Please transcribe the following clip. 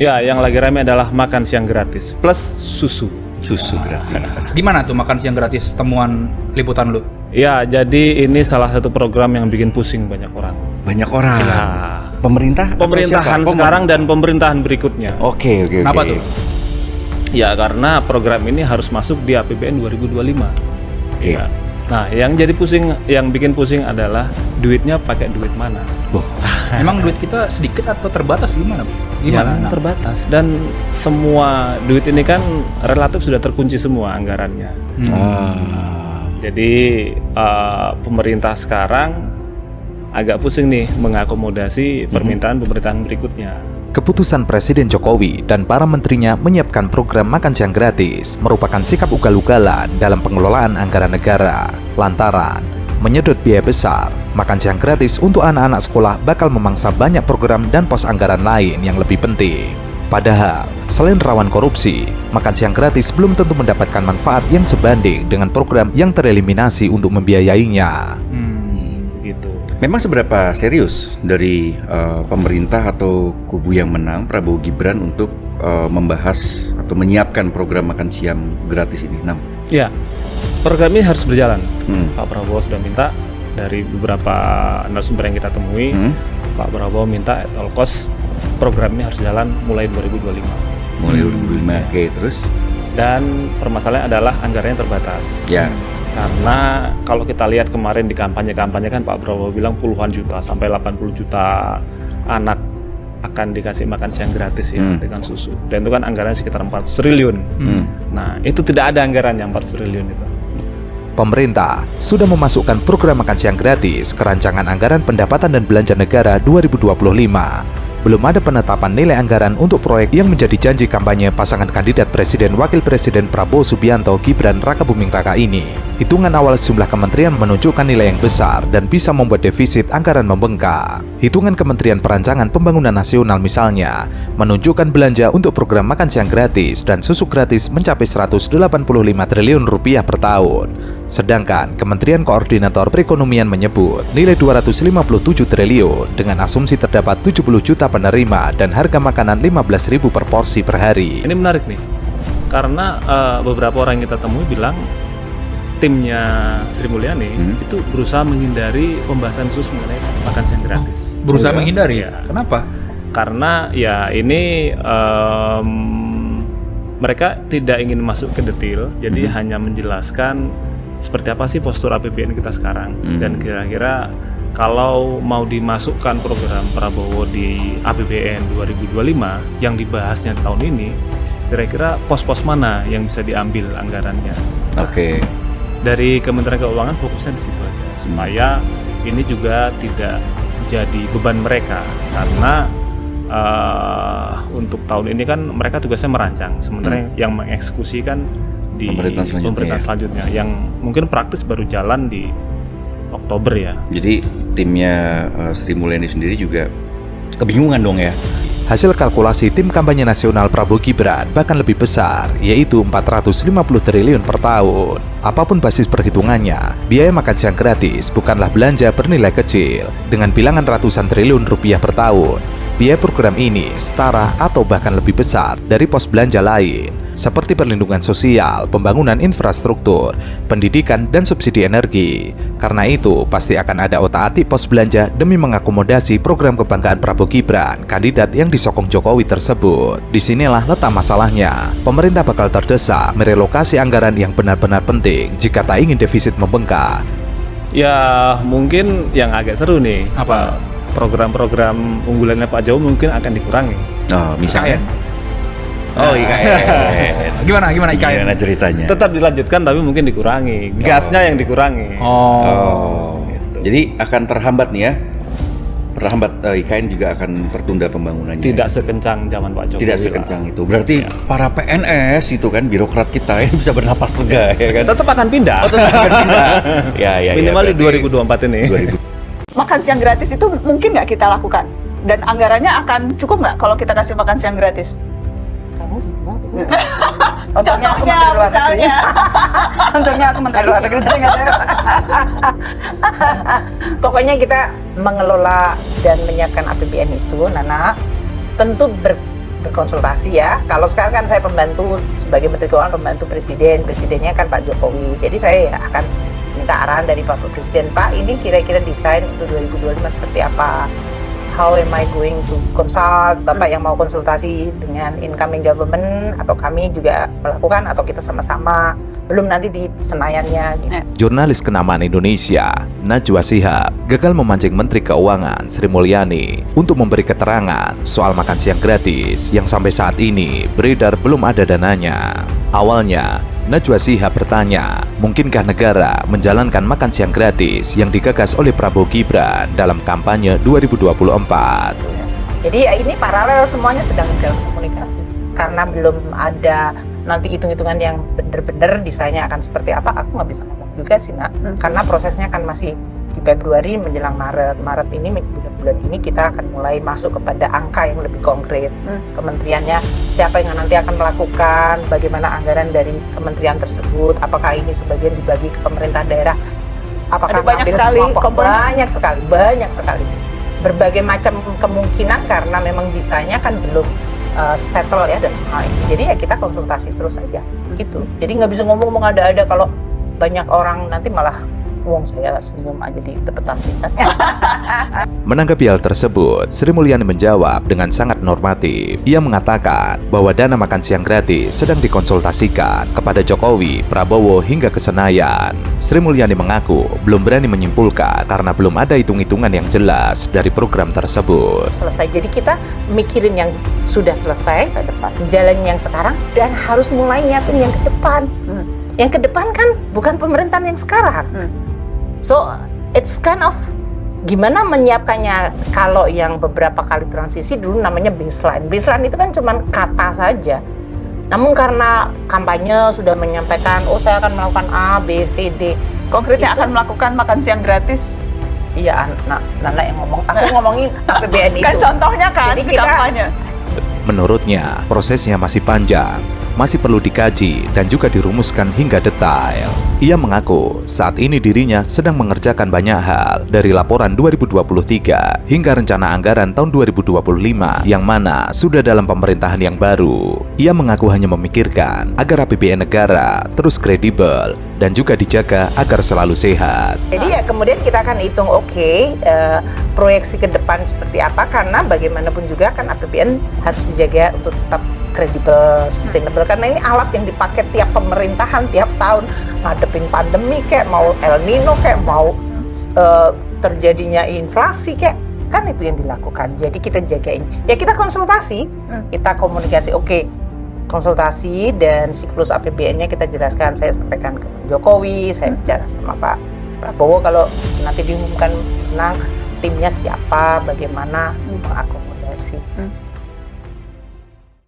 Ya, yang lagi rame adalah makan siang gratis plus susu. Susu gratis. Gimana tuh makan siang gratis temuan liputan lu? Ya, jadi ini salah satu program yang bikin pusing banyak orang. Banyak orang. Ya, Pemerintah? atau pemerintahan siapa? sekarang dan pemerintahan berikutnya. Oke. Kenapa tuh? Ya, karena program ini harus masuk di APBN 2025. Oke. Ya. Nah, yang bikin pusing adalah duitnya pakai duit mana? Loh, Emang duit kita sedikit atau terbatas gimana? Ya, Gimana? terbatas dan semua duit ini kan relatif sudah terkunci semua anggarannya. Jadi pemerintah sekarang agak pusing nih mengakomodasi permintaan pemerintahan berikutnya. Keputusan Presiden Jokowi dan para menterinya menyiapkan program makan siang gratis merupakan sikap ugal-ugalan dalam pengelolaan anggaran negara. Lantaran menyedot biaya besar, makan siang gratis untuk anak-anak sekolah bakal memangsa banyak program dan pos anggaran lain yang lebih penting. Padahal, selain rawan korupsi, makan siang gratis belum tentu mendapatkan manfaat yang sebanding dengan program yang tereliminasi untuk membiayainya. Gitu. memang seberapa serius dari pemerintah atau kubu yang menang Prabowo Gibran untuk membahas atau menyiapkan program makan siang gratis ini? Ya, program ini harus berjalan. Pak Prabowo sudah minta dari beberapa narasumber yang kita temui, Pak Prabowo minta at all cost program ini harus jalan mulai 2025. Mulai 2025, oke, terus? Dan permasalahan adalah anggarannya terbatas. Ya. Karena kalau kita lihat kemarin di kampanye kan Pak Prabowo bilang puluhan juta sampai 80 juta anak akan dikasih makan siang gratis ya dengan susu. Dan itu kan anggarannya sekitar 400 triliun. Nah, itu tidak ada anggarannya 400 triliun itu. Pemerintah sudah memasukkan program makan siang gratis ke rancangan anggaran pendapatan dan belanja negara 2025. Belum ada penetapan nilai anggaran untuk proyek yang menjadi janji kampanye pasangan kandidat Presiden Wakil Presiden Prabowo Subianto Gibran Rakabuming Raka ini. Hitungan awal sejumlah kementerian menunjukkan nilai yang besar dan bisa membuat defisit anggaran membengkak. Hitungan Kementerian Perancangan Pembangunan Nasional misalnya menunjukkan belanja untuk program makan siang gratis dan susu gratis mencapai 185 triliun rupiah per tahun. Sedangkan Kementerian Koordinator Perekonomian menyebut nilai 257 triliun dengan asumsi terdapat 70 juta penerima dan harga makanan 15.000 per porsi per hari. Ini menarik nih, karena beberapa orang yang kita temui bilang timnya Sri Mulyani itu berusaha menghindari pembahasan khusus mengenai makan siang gratis. Berusaha menghindari ya? Kenapa? Karena ya ini mereka tidak ingin masuk ke detail, jadi hanya menjelaskan seperti apa sih postur APBN kita sekarang dan kira-kira kalau mau dimasukkan program Prabowo di APBN 2025 yang dibahasnya tahun ini, kira-kira pos-pos mana yang bisa diambil anggarannya. Oke. Dari Kementerian Keuangan fokusnya di situ aja supaya ini juga tidak jadi beban mereka karena untuk tahun ini kan mereka tugasnya merancang, sementara yang mengeksekusi kan di pemerintahan selanjutnya yang mungkin praktis baru jalan di Oktober ya. Jadi timnya Sri Mulyani sendiri juga kebingungan dong ya. Hasil kalkulasi tim kampanye nasional Prabowo Gibran bahkan lebih besar, yaitu 450 triliun per tahun. Apapun basis perhitungannya, biaya makan siang gratis bukanlah belanja bernilai kecil. Dengan bilangan ratusan triliun rupiah per tahun, biaya program ini setara atau bahkan lebih besar dari pos belanja lain, seperti perlindungan sosial, pembangunan infrastruktur, pendidikan, dan subsidi energi. Karena itu, pasti akan ada otak-atik pos belanja demi mengakomodasi program kebanggaan Prabowo Gibran, kandidat yang disokong Jokowi tersebut. Disinilah letak masalahnya. Pemerintah bakal terdesak merelokasi anggaran yang benar-benar penting jika tak ingin defisit membengkak. Ya mungkin yang agak seru nih, Apa? Program-program unggulannya Pak Jokowi mungkin akan dikurangi. Oh, misalnya. Oh, IKN. Gimana IKN? Gimana ceritanya? Tetap dilanjutkan tapi mungkin dikurangi, gasnya yang dikurangi. Gitu. Jadi akan terhambat nih ya. Terhambat IKN juga akan tertunda pembangunannya. Tidak sekencang zaman Pak Jokowi. Tidak sekencang itu. Berarti para PNS itu kan birokrat kita ini bisa bernapas lega ya kan. Tetap akan pindah. Tetap akan pindah. Ya. Minimal di 2024 ini. 2000. Makan siang gratis itu mungkin nggak kita lakukan? Dan anggarannya akan cukup nggak kalau kita kasih makan siang gratis? Contohnya aku Menteri Luar Negeri. Contohnya aku Menteri Luar Negeri. Pokoknya kita mengelola dan menyiapkan APBN itu, Nana, tentu berkonsultasi ya. Kalau sekarang kan saya pembantu sebagai Menteri Keuangan, pembantu Presiden, presidennya kan Pak Jokowi. Jadi saya ya akan minta arahan dari Pak Presiden, Pak ini kira-kira desain untuk 2025 seperti apa? How am I going to consult? Bapak yang mau konsultasi dengan incoming government atau kami juga melakukan atau kita sama-sama, belum nanti di Senayannya gitu. Jurnalis kenamaan Indonesia, Najwa Shihab, gagal memancing Menteri Keuangan Sri Mulyani untuk memberi keterangan soal makan siang gratis yang sampai saat ini beredar belum ada dananya. Awalnya, Najwa Shihab bertanya, mungkinkah negara menjalankan makan siang gratis yang digagas oleh Prabowo Gibran dalam kampanye 2024? Jadi ya ini paralel, semuanya sedang dalam komunikasi. Karena belum ada nanti hitung-hitungan yang benar-benar desainnya akan seperti apa, aku nggak bisa ngomong juga sih, Nak. Karena prosesnya kan masih di Februari menjelang Maret. Maret ini, bulan ini kita akan mulai masuk kepada angka yang lebih konkret. Kementeriannya siapa yang nanti akan melakukan, bagaimana anggaran dari kementerian tersebut, apakah ini sebagian dibagi ke pemerintah daerah, apakah Ada banyak ngambil sekali semua, komponen. banyak sekali berbagai macam kemungkinan karena memang desainnya kan belum settle ya dan jadi ya kita konsultasi terus aja gitu. Jadi nggak bisa ngomong ada-ada, kalau banyak orang nanti malah saya senyum aja diinterpretasikan. Menanggapi hal tersebut, Sri Mulyani menjawab dengan sangat normatif. Ia mengatakan bahwa dana makan siang gratis sedang dikonsultasikan kepada Jokowi, Prabowo hingga ke Senayan. Sri Mulyani mengaku belum berani menyimpulkan karena belum ada hitung-hitungan yang jelas dari program tersebut. Selesai, jadi kita mikirin yang sudah selesai ke depan, jalan yang sekarang, dan harus mulai nyiapin yang ke depan. Yang ke depan kan bukan pemerintahan yang sekarang. So it's kind of gimana menyiapkannya. Kalau yang beberapa kali transisi dulu namanya baseline. Baseline itu kan cuma kata saja. Namun karena kampanye sudah menyampaikan, saya akan melakukan A, B, C, D. Konkretnya Itu. akan melakukan makan siang gratis. Iya, Nana yang ngomong. Aku ngomongin APBN itu. Kan contohnya kan Jadi di kampanye. Menurutnya, prosesnya masih panjang, masih perlu dikaji dan juga dirumuskan hingga detail. Ia mengaku saat ini dirinya sedang mengerjakan banyak hal dari laporan 2023 hingga rencana anggaran tahun 2025 yang mana sudah dalam pemerintahan yang baru. Ia mengaku hanya memikirkan agar APBN negara terus kredibel dan juga dijaga agar selalu sehat. Jadi ya kemudian kita akan hitung proyeksi ke depan seperti apa, karena bagaimanapun juga kan APBN harus dijaga untuk tetap kredibel, sustainable, karena ini alat yang dipakai tiap pemerintahan tiap tahun ngadepin pandemi kayak mau El Nino kayak mau terjadinya inflasi kayak kan itu yang dilakukan. Jadi kita jagain. Ya kita konsultasi, kita komunikasi. Konsultasi dan siklus APBN-nya kita jelaskan. Saya sampaikan ke Pak Jokowi, saya bicara sama Pak Prabowo kalau nanti diumumkan menang timnya siapa, bagaimana mengakomodasi.